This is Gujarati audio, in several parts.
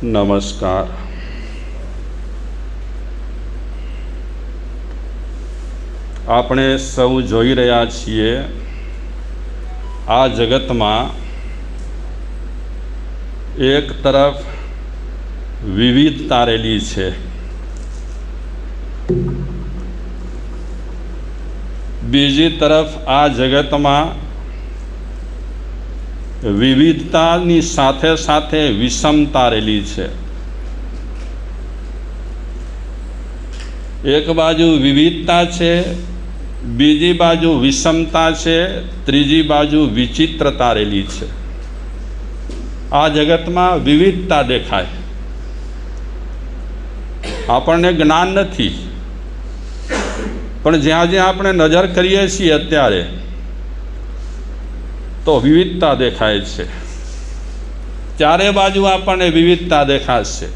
નમસ્કાર. આપણે સૌ જોઈ રહ્યા છીએ આ જગતમાં એક તરફ વિવિધતા રહેલી છે, બીજી તરફ આ જગતમાં વિવિધતાની સાથે સાથે વિષમતા રહેલી છે. એક બાજુ વિવિધતા છે, બીજી બાજુ વિષમતા છે, ત્રીજી બાજુ વિચિત્રતા રહેલી છે. આ જગતમાં વિવિધતા દેખાય, આપણને જ્ઞાન નથી, પણ જ્યાં જ્યાં આપણે નજર કરીએ છીએ અત્યારે તો વિવિધતા દેખાય છે. ચારે બાજુ આપણને વિવિધતા દેખાશે.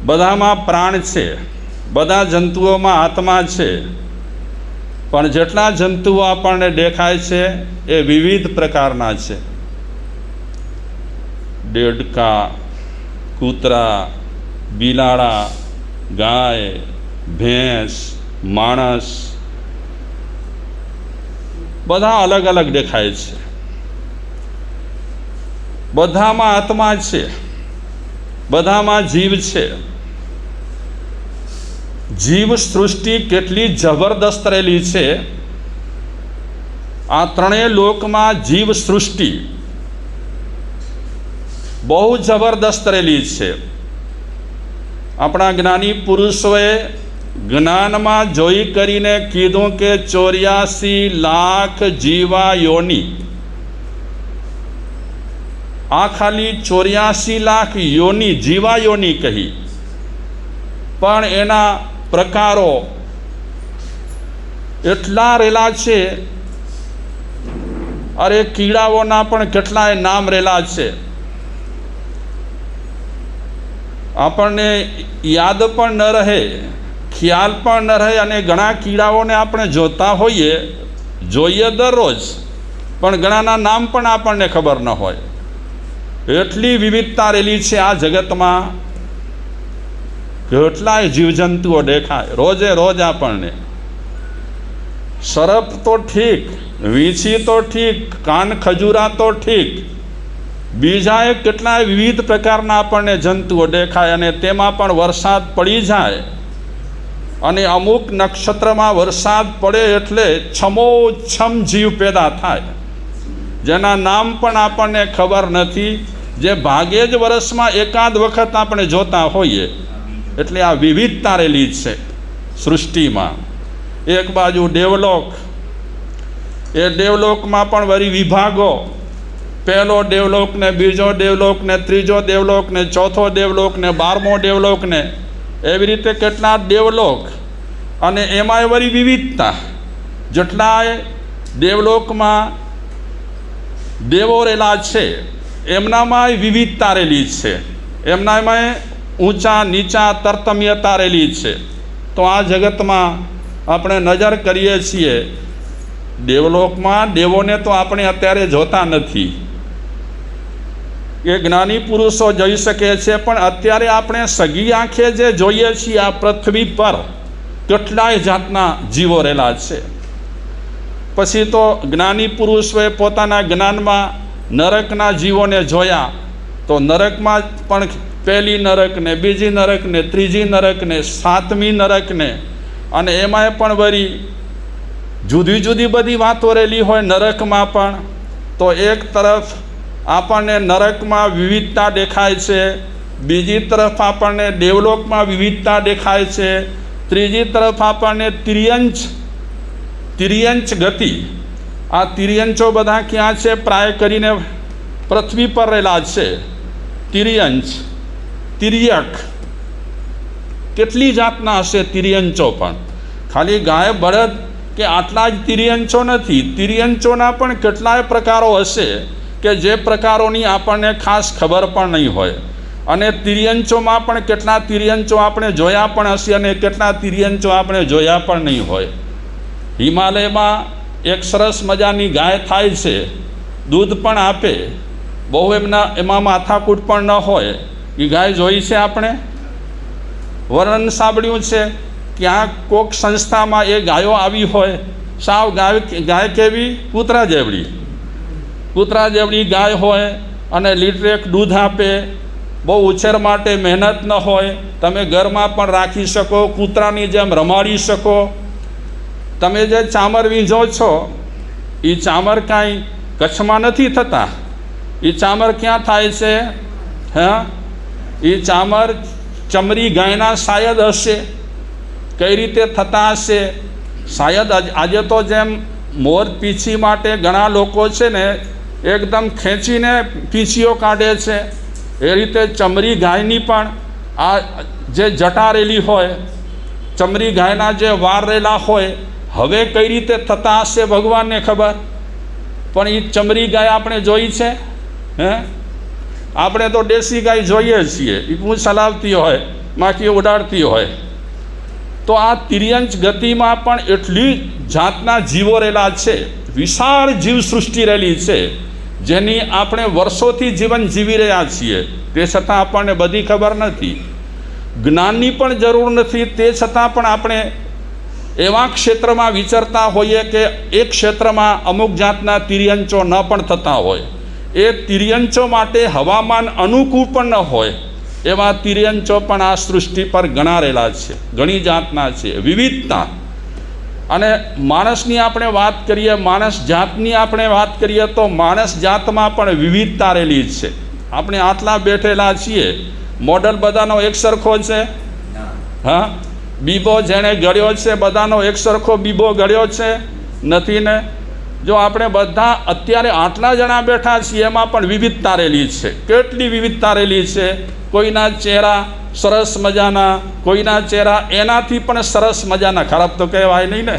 બધામાં પ્રાણ છે, બધા જંતુઓમાં આત્મા છે, પણ જેટલા જંતુઓ આપણને દેખાય છે એ વિવિધ પ્રકારના છે. દેડકા, કૂતરા, બિલાડા, ગાય, ભેંસ, માણસ, બધા અલગ અલગ દેખાય છે. બધામાં આત્મા છે, બધામાં જીવ છે. જીવ સૃષ્ટિ કેટલી જબરદસ્ત રહેલી છે. આ ત્રણેય લોકમાં જીવ સૃષ્ટિ બહુ જબરદસ્ત રહેલી છે. આપણા જ્ઞાની પુરુષોએ જ્ઞાનમાં જોઈ કરીને કીધું કે 84 લાખ જીવા યોની. આ ખાલી 84 લાખ યોની, જીવા યોની કહી, પણ એના પ્રકારો એટલા રહેલા છે. અરે કીડાઓના પણ કેટલાય નામ રહેલા છે, આપણને યાદ પણ ન રહે, ખ્યાલ પણ ન રહે. અને ઘણા કીડાઓને આપણે જોતા હોઈએ, જોઈએ દરરોજ, પણ ઘણાના નામ પણ આપણને ખબર ન હોય. એટલી વિવિધતા રહેલી છે આ જગતમાં. કેટલાય જીવજંતુઓ દેખાય રોજે રોજ આપણને. સરપ તો ઠીક, વીંછી તો ઠીક, કાન ખજૂરા તો ઠીક, બીજા કેટલાય વિવિધ પ્રકારના આપણને જંતુઓ દેખાય. અને તેમાં પણ વરસાદ પડી જાય અને અમુક નક્ષત્રમાં વરસાદ પડે એટલે છમોછમ જીવ પેદા થાય, જેના નામ પણ આપણને ખબર નથી, જે ભાગે જ વર્ષમાં એકાદ વખત આપણે જોતા હોઈએ. એટલે આ વિવિધતા રહેલી છે સૃષ્ટિમાં. એક બાજુ દેવલોક, એ દેવલોકમાં પણ વળી વિભાગો. પહેલો દેવલોક ને, બીજો દેવલોક ને, ત્રીજો દેવલોક ને, ચોથો દેવલોક ને, 12મો દેવલોક ને, એવી રીતે કેટલા દેવલોક. અને એમાંય વળી વિવિધતા. જેટલાય દેવલોકમાં દેવો રહેલા છે એમનામાંય વિવિધતા રહેલી છે, એમનામાંય ઊંચા નીચા તરતમ્યતા રહેલી છે. તો આ જગતમાં આપણે નજર કરીએ છીએ, દેવલોકમાં દેવોને તો આપણે અત્યારે જોતા નથી, એ જ્ઞાની પુરુષો જોઈ શકે છે. પણ અત્યારે આપણે સગી આંખે જે જોઈએ છીએ આ પૃથ્વી પર કેટલાય જાતના જીવો રહેલા છે. પછી તો જ્ઞાની પુરુષોએ પોતાના જ્ઞાનમાં નરકના જીવોને જોયા, તો નરકમાં પણ પહેલી નરક ને, બીજી નરક ને, ત્રીજી નરક ને, 7મી નરક ને, અને એમાંય પણ વળી જુદી જુદી બધી વાતો રહેલી હોય નરકમાં પણ. તો એક તરફ આપણને નરકમાં વિવિધતા દેખાય છે, બીજી તરફ આપણને દેવલોકમાં વિવિધતા દેખાય છે, ત્રીજી તરફ આપણને તિર્યંચ ગતિ. આ તિર્યંચો બધા ક્યાં છે? પ્રાય કરીને પૃથ્વી પર રહેલા છે. તિર્યંચ, તિર્યક, કેટલી જાતના હશે તિર્યંચો પણ. ખાલી ગાય, બળદ કે આટલા જ તિર્યંચો નથી, તિર્યંચોના પણ કેટલાય પ્રકારો હશે કે જે પ્રકારોની આપણને ખાસ ખબર પણ નહીં હોય. અને તિર્યંચોમાં પણ કેટલા તિર્યંચો આપણે જોયા પણ હશે અને કેટલા તિર્યંચો આપણે જોયા પણ નહીં હોય. હિમાલયમાં એક સરસ મજાની ગાય થાય છે, દૂધ પણ આપે, બહુ એમાં માથાકૂટ પણ ન હોય. એ ગાય જોઈ છે આપણે, વર્ણન સાંભળ્યું છે, ક્યાંક કોક સંસ્થામાં એ ગાયો આવી હોય, સાવ ગાય કેવી કૂતરા જેવડી ગાય હોય અને લીટરેક દૂધ આપે, બહુ ઉછેર માટે મહેનત ન હોય, તમે ઘરમાં પણ રાખી શકો, કૂતરાની જેમ રમાડી શકો. તમે જે ચામર વીંઝો છો એ ચામર કાંઈ કચ્છમાં નથી થતા, એ ચામર ક્યાં થાય છે? હા, એ ચામર ચમરી ગાયના શાયદ હશે. કઈ રીતે થતા હશે? શાયદ આજે તો જેમ મોર પીંછી માટે ઘણા લોકો છે ને એકદમ ખેંચીને પીંછીઓ કાઢે છે, એ રીતે ચમરી ગાયની પણ આ જે જટારેલી હોય, ચમરી ગાયના જે વાર રહેલા હોય, હવે કઈ રીતે થતા હશે ભગવાનને ખબર. પણ એ ચમરી ગાય આપણે જોઈ છે? હે, આપણે તો દેશી ગાય જોઈએ છીએ, એ પૂંછ હલાવતી હોય, માખી ઉડાડતી હોય. તો આ તિર્યંચ ગતિમાં પણ એટલી જાતના જીવો રહેલા છે, વિશાળ જીવસૃષ્ટિ રહેલી છે, જેની આપણે વર્ષોથી જીવન જીવી રહ્યા છીએ, તે છતાં આપણને બધી ખબર નથી. જ્ઞાનની પણ જરૂર નથી, તે છતાં પણ આપણે એવા ક્ષેત્રમાં વિચરતા હોઈએ કે એ ક્ષેત્રમાં અમુક જાતના તિર્યંચો ન પણ થતા હોય, એ તિર્યંચો માટે હવામાન અનુકૂળ પણ ન હોય, એવા તિર્યંચો પણ આ સૃષ્ટિ પર ઘણા રહેલા છે, ઘણી જાતના છે, વિવિધતા. અને માણસની આપણે વાત કરીએ, માણસ જાતની આપણે વાત કરીએ તો માણસ જાતમાં પણ વિવિધતા રહેલી છે. આપણે આટલા બેઠેલા છીએ, મોડલ બધાનો એક સરખો છે? હા, બીબો જેણે ગળ્યો છે બધાનો એક સરખો બીબો ગળ્યો છે? નથી ને. જો આપણે બધા અત્યારે આટલા જણા બેઠા છીએ, એમાં પણ વિવિધતા રહેલી છે. કેટલી વિવિધતા રહેલી છે! કોઈના ચહેરા સરસ મજાના, કોઈના ચહેરા એનાથી પણ સરસ મજાના, ખરાબ તો કહેવાય નહીં ને,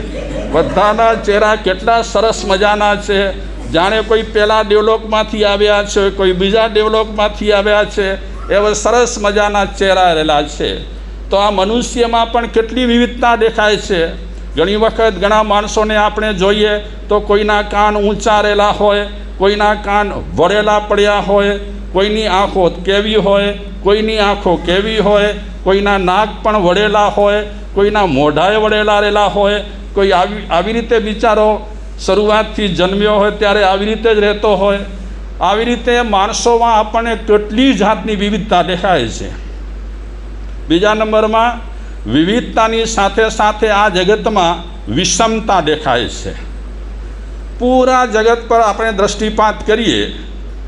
બધાના ચહેરા કેટલા સરસ મજાના છે, જાણે કોઈ પહેલાં ડેવલપમાંથી આવ્યા છે, કોઈ બીજા ડેવલપમાંથી આવ્યા છે, એવા સરસ મજાના ચહેરા રહેલા છે. તો આ મનુષ્યમાં પણ કેટલી વિવિધતા દેખાય છે. ઘણી વખત ઘણા માણસોને આપણે જોઈએ તો કોઈના કાન ઊંચા રહેલા હોય, કોઈના કાન વળેલા પડ્યા હોય, કોઈની આંખો કેવી હોય, કોઈની આંખો કેવી હોય, કોઈના નાક પણ વળેલા હોય, કોઈના મોઢાએ વળેલા રહેલા હોય, કોઈ આવી રીતે બિચારો શરૂઆતથી જન્મ્યો હોય ત્યારે આવી રીતે જ રહેતો હોય. આવી રીતે માણસોમાં આપણને કેટલી જાતની વિવિધતા દેખાય છે. બીજા નંબરમાં વિવિધતાની સાથે સાથે આ જગતમાં વિષમતા દેખાય છે. પૂરા જગત પર આપણે દૃષ્ટિપાત કરીએ,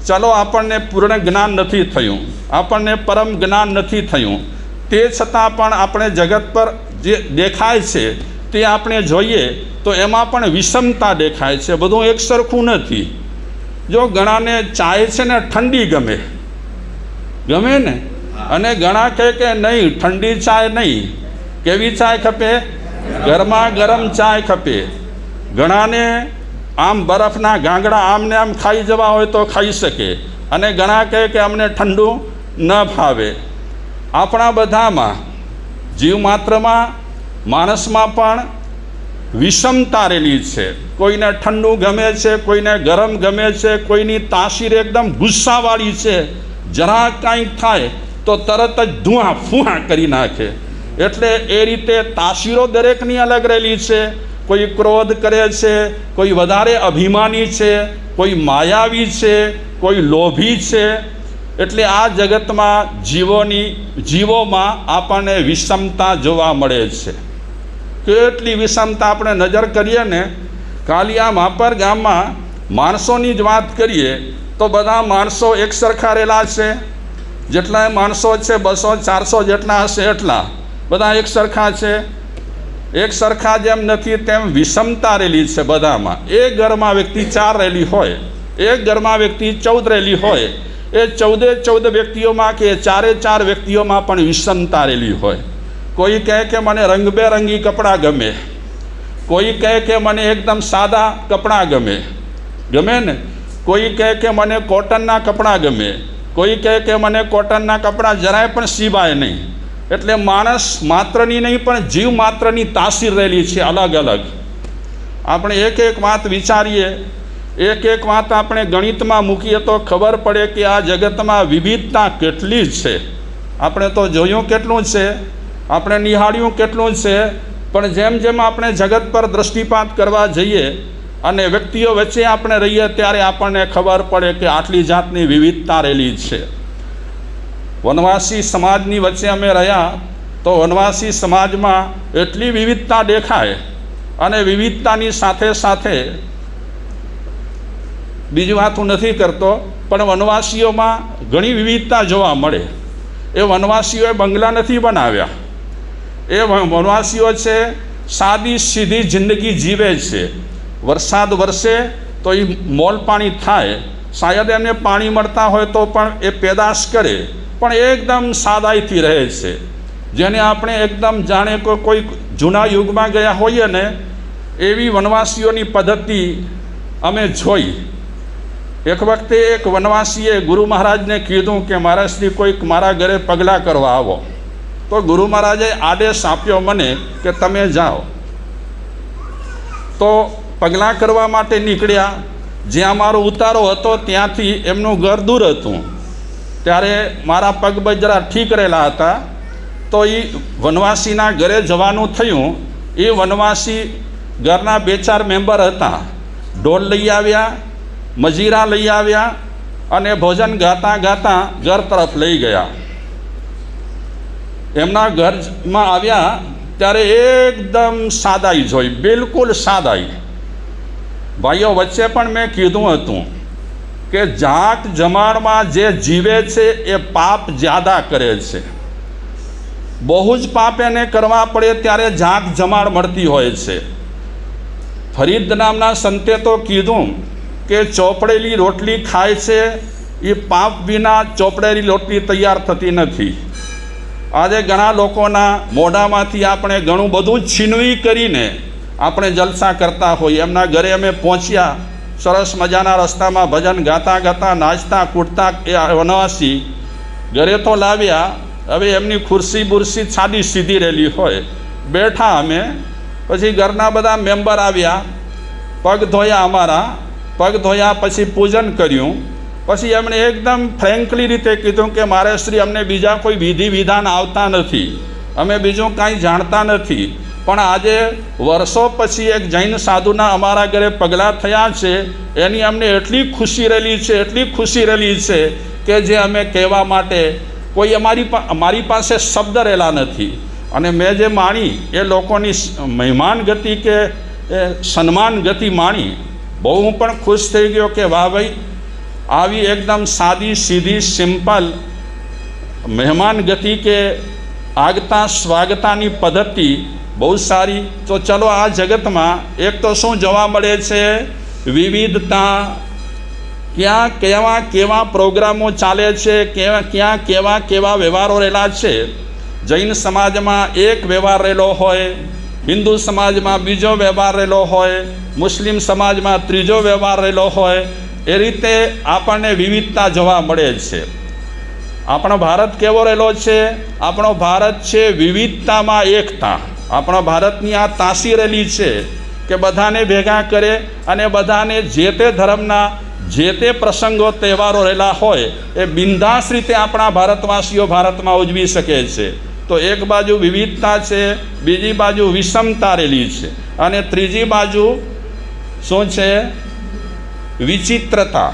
ચલો આપણને પૂર્ણ જ્ઞાન નથી થયું, આપણને પરમ જ્ઞાન નથી થયું, તે છતાં પણ આપણે જગત પર જે દેખાય છે તે આપણે જોઈએ તો એમાં પણ વિષમતા દેખાય છે. બધું એક સરખું નથી. જો ઘણાને ચાય છે ને ઠંડી ગમે ને, અને ઘણા કહે કે નહીં, ઠંડી ચાય નહીં, કેવી ચાય ખપે? ગરમા ગરમ ચાય ખપે. ઘણાને આમ બરફના ગાંગડા આમને આમ ખાઈ જવા હોય તો ખાઈ શકે, અને ઘણા કહે કે અમને ઠંડુ ન ભાવે. આપણા બધામાં, જીવ માત્રમાં, માણસમાં પણ વિષમતા રહેલી છે. કોઈને ઠંડુ ગમે છે, કોઈને ગરમ ગમે છે, કોઈની તાસીર એકદમ ગુસ્સાવાળી છે, જરા કાંઈક થાય તો તરત જ ધુઆ ફુઆ કરી નાખે. એટલે એ રીતે તાસીરો દરેકની અલગ રહેલી છે. કોઈ ક્રોધ કરે છે, કોઈ વધારે અભિમાની છે, કોઈ માયાવી છે, કોઈ લોભી છે. એટલે આ જગતમાં જીવોમાં આપણને વિષમતા જોવા મળે છે. કેટલી વિષમતા! આપણે નજર કરીએ ને, ખાલી આ માપર ગામમાં માણસોની જ વાત કરીએ તો બધા માણસો એક સરખા રહેલા છે. જેટલા માણસો છે 200-400 જેટલા હશે, એટલા બધા એક સરખા છે? એક સરખા જેમ નથી, તેમ વિષમતા રહેલી છે બધામાં. એક ઘરમાં વ્યક્તિ 4 રહેલી હોય, એક ઘરમાં વ્યક્તિ 14 રહેલી હોય, એ 14 વ્યક્તિઓમાં કે 4 વ્યક્તિઓમાં પણ વિષમતા રહેલી હોય. કોઈ કહે કે મને રંગબેરંગી કપડાં ગમે, કોઈ કહે કે મને એકદમ સાદા કપડાં ગમે ને, કોઈ કહે કે મને કોટનના કપડાં ગમે, કોઈ કહે કે મને કોટનના કપડાં જરાય પણ સીવાય નહીં. એટલે માણસ માત્રની નહીં પણ જીવ માત્રની તાસીર રહેલી છે અલગ અલગ. આપણે એક વાત વિચારીએ એક એક વાત આપણે ગણિતમાં મૂકીએ તો ખબર પડે કે આ જગતમાં વિવિધતા કેટલી છે. આપણે તો જોયું કેટલું છે, આપણે નિહાળ્યું કેટલું છે, પણ જેમ જેમ આપણે જગત પર દૃષ્ટિપાત કરવા જઈએ અને વ્યક્તિઓ વચ્ચે આપણે રહીએ ત્યારે આપણને ખબર પડે કે આટલી જાતની વિવિધતા રહેલી છે. વનવાસી સમાજની વચ્ચે અમે રહ્યા તો વનવાસી સમાજમાં એટલી વિવિધતા દેખાય અને વિવિધતાની સાથે સાથે બીજી વાત હું નથી કરતો, પણ વનવાસીઓમાં ઘણી વિવિધતા જોવા મળે. એ વનવાસીઓએ બંગલા નથી બનાવ્યા, એ વનવાસીઓ છે સાદી સીધી જિંદગી જીવે છે. વરસાદ વરસે તો એ મોલ પાણી થાય, શાયદ એમને પાણી મળતા હોય તો પણ એ પેદાશ કરે, પણ એકદમ સાદાઈથી રહે છે. જેને આપણે એકદમ જાણે કોઈ જૂના યુગમાં ગયા હોઈએ ને એવી વનવાસીઓની પદ્ધતિ અમે જોઈ. એક વખતે એક વનવાસીએ ગુરુ મહારાજને કીધું કે મારા શ્રી કોઈક મારા ઘરે પગલાં કરવા આવો. તો ગુરુ મહારાજે આદેશ આપ્યો મને કે તમે જાઓ. તો પગલાં કરવા માટે નીકળ્યા. જ્યાં મારો ઉતારો હતો ત્યાંથી એમનું ઘર દૂર હતું. ત્યારે મારા પગ બજરા ઠીક રહેલા હતા. તો એ વનવાસીના ઘરે જવાનું થયું. એ વનવાસી ઘરના 2-4 મેમ્બર હતા. ઢોલ લઈ આવ્યા, મજીરા લઈ આવ્યા અને ભોજન ગાતા ગાતા ઘર તરફ લઈ ગયા. એમના ઘરમાં આવ્યા ત્યારે એકદમ સાદાઈ જોઈ, બિલકુલ સાદાઈ. ભાઈઓ વચ્ચે પણ મેં કીધું હતું કે જાત જમાડમાં જે જીવે છે એ પાપ જ્યાદા કરે છે. બહુ જ પાપ એને કરવા પડે ત્યારે જાત જમાડ મળતી હોય છે. ફરીદ નામના સંતે તો કીધું કે ચોપડેલી રોટલી ખાય છે એ પાપ વિના ચોપડેલી રોટલી તૈયાર થતી નથી. આજે ઘણા લોકોના મોઢામાંથી આપણે ઘણું બધું છીનવી કરીને આપણે જલસા કરતા હોઈએ. એમના ઘરે અમે પહોંચ્યા, સરસ મજાના રસ્તામાં ભજન ગાતા ગાતા નાચતા કૂદતા એ વનવાસી ઘરે તો લાવ્યા. હવે એમની ખુરશી બુરશી સાદી સીધી રહેલી હોય. બેઠા અમે, પછી ઘરના બધા મેમ્બર આવ્યા, પગ ધોયા અમારા. પગ ધોયા પછી પૂજન કર્યું. પછી એમણે એકદમ ફ્રેન્કલી રીતે કીધું કે મારે શ્રી અમને બીજા કોઈ વિધિ વિધાન આવતા નથી, અમે બીજું કાંઈ જાણતા નથી, પણ આજે વર્ષો પછી એક જૈન સાધુના અમારા ઘરે પગલાં થયા છે એની અમને એટલી ખુશી રહેલી છે, એટલી ખુશી રહેલી છે કે જે અમે કહેવા માટે કોઈ અમારી પાસે શબ્દ રહેલા નથી. અને મેં જે માણી એ લોકોની મહેમાન ગતિ કે સન્માન ગતિ માણી, બહુ હું પણ ખુશ થઈ ગયો કે વાહ ભાઈ, આવી એકદમ સાદી સીધી સિમ્પલ મહેમાન ગતિ કે આગતા સ્વાગતાની પદ્ધતિ બહુ સારી. તો ચલો આ જગતમાં એક તો શું જોવા મળે છે? વિવિધતા. ક્યાં કેવા પ્રોગ્રામો ચાલે છે, ક્યાં કેવા વ્યવહારો રહેલા છે. જૈન સમાજમાં એક વ્યવહાર રહેલો હોય, હિન્દુ સમાજમાં બીજો વ્યવહાર રહેલો હોય, મુસ્લિમ સમાજમાં ત્રીજો વ્યવહાર રહેલો હોય. એ રીતે આપણને વિવિધતા જોવા મળે છે. આપણો ભારત કેવો રહેલો છે? આપણો ભારત છે વિવિધતામાં એકતા. આપણા ભારતની આ તાસી રહેલી છે કે બધાને ભેગા કરે અને બધાને જે તે ધર્મના જે તે પ્રસંગો તહેવારો રહેલા હોય એ બિંદાસ રીતે આપણા ભારતવાસીઓ ભારતમાં ઉજવી શકે છે. તો એક બાજુ વિવિધતા છે, બીજી બાજુ વિષમતા રહેલી છે, અને ત્રીજી બાજુ શું છે? વિચિત્રતા.